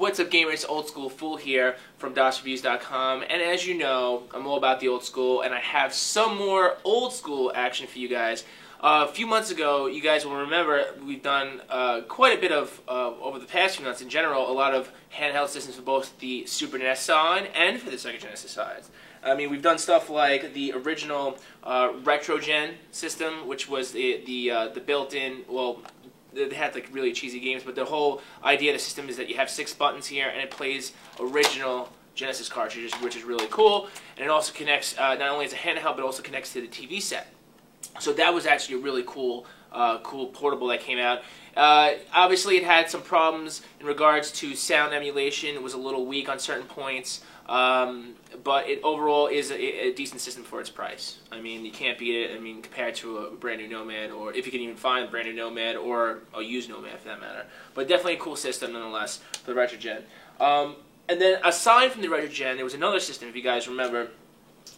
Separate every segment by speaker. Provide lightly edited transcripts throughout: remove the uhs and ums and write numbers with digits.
Speaker 1: What's up, gamers? Old School Fool here from DOSReviews.com, and as you know, I'm all about the old school, and I have some more old school action for you guys. A few months ago, you guys will remember, we've done quite a bit of, over the past few months in general, a lot of handheld systems for both the Super NES side and for the Sega Genesis sides. I mean, we've done stuff like the original RetroGen system, which was the built-in, well, they had like really cheesy games, but the whole idea of the system is that you have 6 buttons here, and it plays original Genesis cartridges, which is really cool. And it also connects not only as a handheld, but also connects to the TV set. So that was actually a really cool, cool portable that came out. Obviously, it had some problems in regards to sound emulation. It was a little weak on certain points, but it overall is a decent system for its price. I mean, you can't beat it. I mean, compared to a brand new Nomad, or if you can even find a brand new Nomad, or a used Nomad for that matter. But definitely a cool system nonetheless for the RetroGen. And then aside from the RetroGen, there was another system, if you guys remember.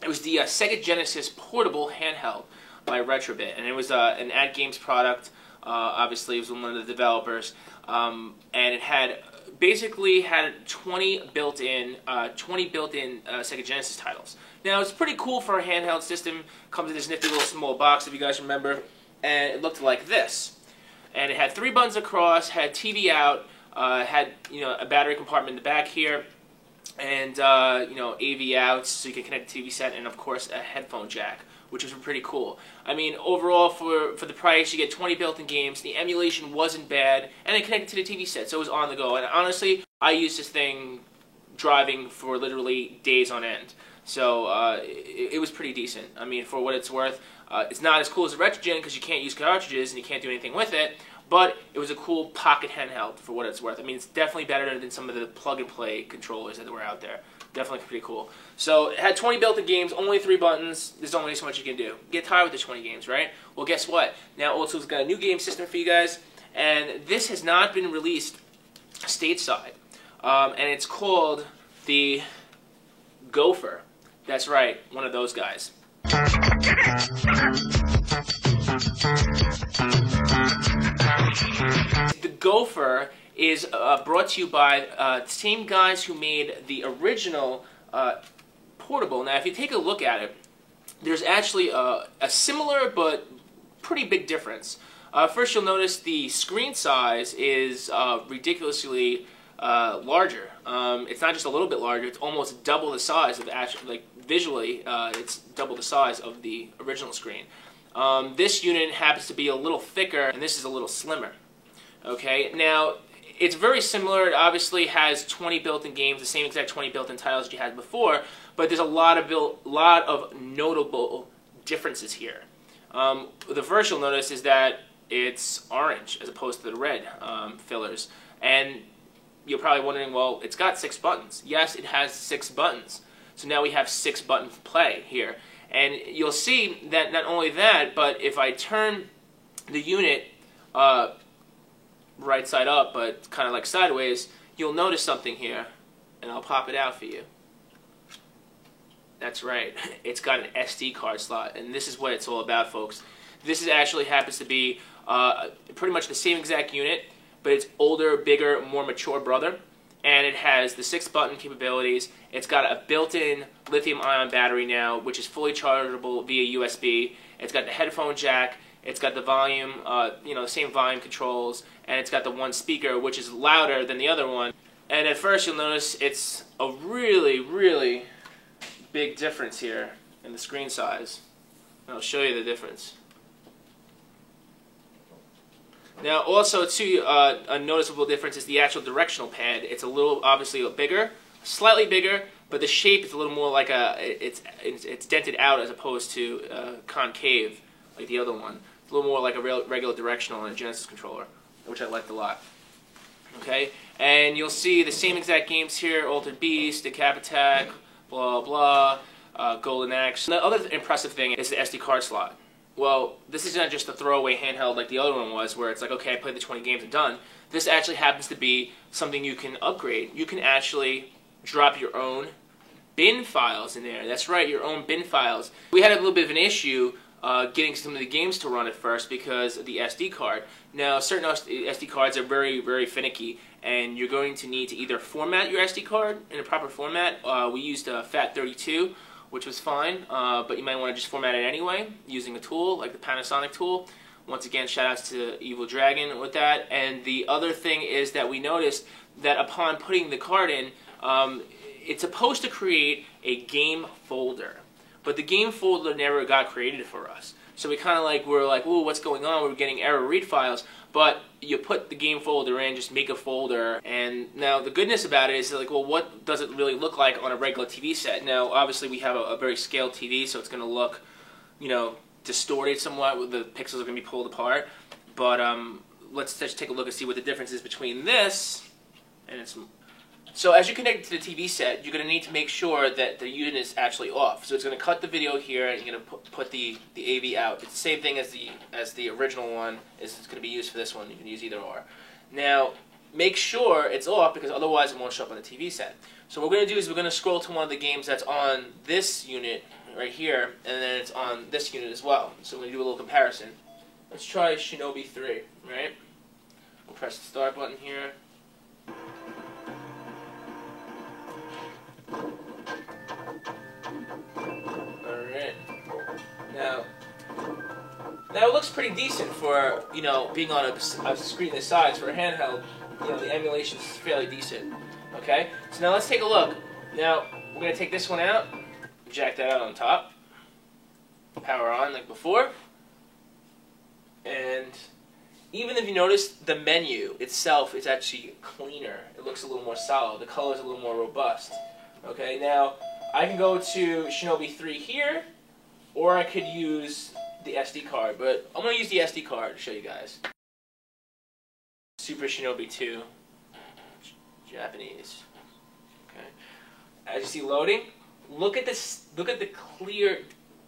Speaker 1: It was the Sega Genesis portable handheld by Retrobit, and it was an Ad Games product. Obviously, it was one of the developers, and it had basically had 20 built-in Sega Genesis titles. Now, it's pretty cool for a handheld system. Comes in this nifty little small box, if you guys remember, and it looked like this. And it had 3 buttons across, had TV out, had a battery compartment in the back here, and AV outs so you can connect the TV set, and of course a headphone jack, which was pretty cool. I mean, overall, for the price, you get 20 built-in games. The emulation wasn't bad, and it connected to the TV set, so it was on the go. And honestly, I used this thing driving for literally days on end. So it was pretty decent. I mean, for what it's worth, it's not as cool as the RetroGen because you can't use cartridges and you can't do anything with it, but it was a cool pocket handheld for what it's worth. I mean, it's definitely better than some of the plug-and-play controllers that were out there. Definitely pretty cool. So it had 20 built-in games, only 3 buttons. There's only so much you can do. Get tired with the 20 games, right? Well, guess what? Now Old School's got a new game system for you guys, and this has not been released stateside. And it's called the Gopher. That's right, one of those guys. The Gopher is brought to you by the same guys who made the original portable. Now, if you take a look at it, there's actually a similar but pretty big difference. First, you'll notice the screen size is ridiculously larger. It's not just a little bit larger; it's almost double the size of actually, visually, it's double the size of the original screen. This unit happens to be a little thicker, and this is a little slimmer. Okay, now, it's very similar. It obviously has 20 built-in games, the same exact 20 built-in titles you had before, but there's a lot of notable differences here. The first you'll notice is that it's orange as opposed to the red fillers. And you're probably wondering, well, it's got 6 buttons. Yes, it has 6 buttons. So now we have 6 button play here. And you'll see that not only that, but if I turn the unit right side up, but kind of like sideways, you'll notice something here, and I'll pop it out for you. That's right, it's got an SD card slot, and this is what it's all about, folks. This actually happens to be pretty much the same exact unit, but it's older, bigger, more mature brother, and it has the 6 button capabilities. It's got a built-in lithium-ion battery now, which is fully chargeable via USB. It's got the headphone jack. It's got the volume, the same volume controls, and it's got the one speaker, which is louder than the other one. And at first you'll notice it's a really, really big difference here in the screen size. And I'll show you the difference. Now also too, a noticeable difference is the actual directional pad. It's a little, obviously bigger, slightly bigger, but the shape is a little more like it's dented out as opposed to concave like the other one. It's a little more like a regular directional on a Genesis controller, which I liked a lot. Okay, and you'll see the same exact games here: Altered Beast, Decap Attack, blah blah, Golden Axe. The other impressive thing is the SD card slot. Well, this is not just a throwaway handheld like the other one was, where it's like, okay, I played the 20 games and done. This actually happens to be something you can upgrade. You can actually drop your own bin files in there. That's right, your own bin files. We had a little bit of an issue getting some of the games to run at first because of the SD card. Now, certain SD cards are very, very finicky, and you're going to need to either format your SD card in a proper format. We used FAT32, which was fine, but you might want to just format it anyway using a tool like the Panasonic tool. Once again, shout outs to Evil Dragon with that. And the other thing is that we noticed that upon putting the card in, it's supposed to create a game folder. But the game folder never got created for us. So we kind of were like, ooh, what's going on? We were getting error read files. But you put the game folder in, just make a folder. And now the goodness about it is like, well, what does it really look like on a regular TV set? Now, obviously, we have a very scaled TV, so it's going to look, distorted somewhat. The pixels are going to be pulled apart. But let's just take a look and see what the difference is between this and its... So as you connect it to the TV set, you're going to need to make sure that the unit is actually off. So it's going to cut the video here, and you're going to put the AV out. It's the same thing as the original one. It's going to be used for this one. You can use either or. Now, make sure it's off because otherwise it won't show up on the TV set. So what we're going to do is we're going to scroll to one of the games that's on this unit right here, and then it's on this unit as well. So we're going to do a little comparison. Let's try Shinobi 3, right? We'll press the start button here. Now it looks pretty decent for, being on a screen this size. For a handheld, the emulation is fairly decent. Okay? So now let's take a look. Now, we're going to take this one out, jack that out on top, power on like before, and even if you notice, the menu itself is actually cleaner. It looks a little more solid. The color is a little more robust. Okay? Now, I can go to Shinobi 3 here, or I could use the SD card, but I'm going to use the SD card to show you guys. Super Shinobi 2, Japanese. Okay. As you see loading, look at this. Look at the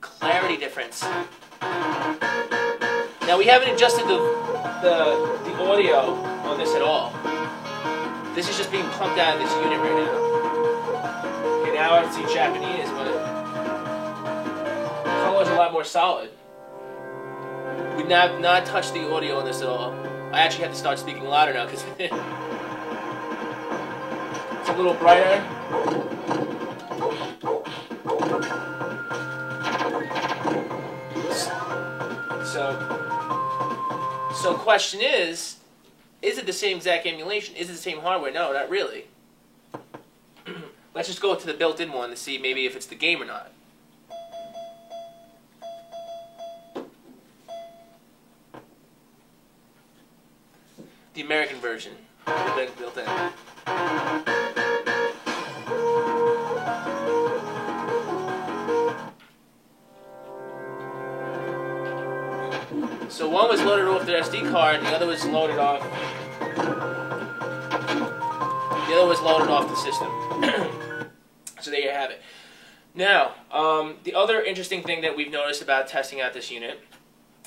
Speaker 1: clarity difference. Now we haven't adjusted the audio on this at all. This is just being pumped out of this unit right now. Okay, now I can see Japanese, but the color is a lot more solid. We have not touched the audio on this at all. I actually have to start speaking louder now because it's a little brighter. So question is it the same exact emulation? Is it the same hardware? No, not really. Let's just go to the built-in one to see maybe if it's the game or not. The American version, built in. So one was loaded off the SD card, the other was loaded off. The other was loaded off the system. So there you have it. Now, the other interesting thing that we've noticed about testing out this unit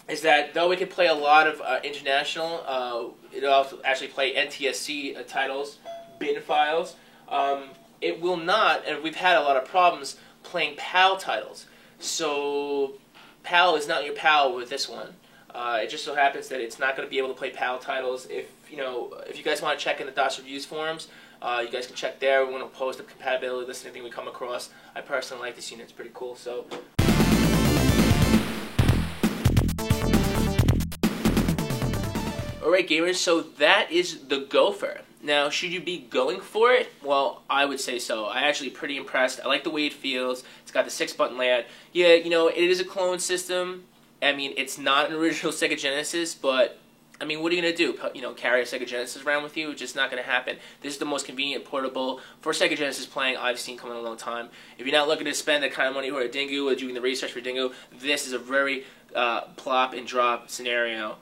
Speaker 1: is that though we could play a lot of international, it'll also actually play NTSC titles, bin files. It will not, and we've had a lot of problems playing PAL titles. So PAL is not your PAL with this one. It just so happens that it's not going to be able to play PAL titles. If you guys want to check in the DOS Reviews forums, you guys can check there. We're going to post the compatibility list, anything we come across. I personally like this unit; it's pretty cool. So. Alright gamers, so that is the Gopher. Now, should you be going for it? Well, I would say so. I'm actually pretty impressed. I like the way it feels. It's got the 6-button layout. Yeah, it is a clone system. I mean, it's not an original Sega Genesis, but, I mean, what are you going to do? Carry a Sega Genesis around with you? It's just not going to happen. This is the most convenient portable for Sega Genesis playing I've seen come in a long time. If you're not looking to spend that kind of money for a Dingo or doing the research for Dingo, this is a very plop and drop scenario.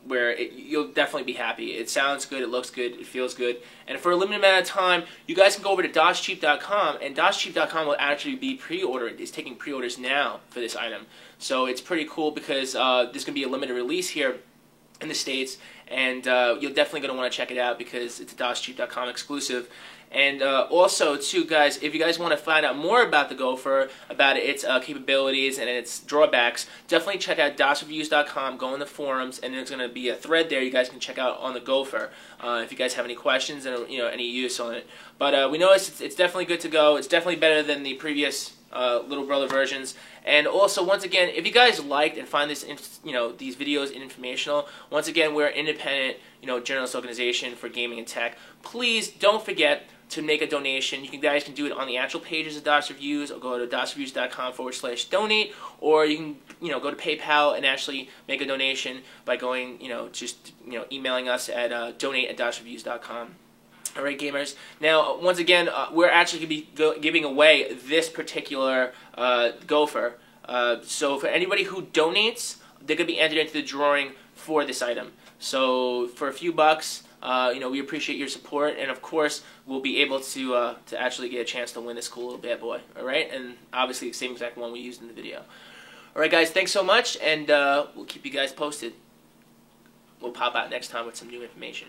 Speaker 1: Where you'll definitely be happy. It sounds good, it looks good, it feels good. And for a limited amount of time, you guys can go over to DOSCheap.com, and DOSCheap.com will actually be pre-ordered. It's taking pre-orders now for this item. So it's pretty cool because there's going to be a limited release here in the States, and you're definitely going to want to check it out because it's a DOSCheap.com exclusive. And also, too, guys, if you guys want to find out more about the Gopher, about its capabilities and its drawbacks, definitely check out DOSReviews.com, go in the forums, and there's going to be a thread there you guys can check out on the Gopher if you guys have any questions and any use on it. But we know it's definitely good to go. It's definitely better than the previous little brother versions. And also, once again, if you guys liked and find this, these videos informational, once again, we're an independent, journalist organization for gaming and tech. Please don't forget to make a donation. You guys can do it on the actual pages of DOS Reviews, or go to dosreviews.com/donate, or you can, go to PayPal and actually make a donation by going, just, emailing us at donate@dosreviews.com. All right, gamers. Now, once again, we're actually going to be giving away this particular Gopher. So for anybody who donates, they're going to be entered into the drawing for this item. So for a few bucks, we appreciate your support, and of course, we'll be able to actually get a chance to win this cool little bad boy. All right, and obviously the same exact one we used in the video. All right, guys, thanks so much, and we'll keep you guys posted. We'll pop out next time with some new information.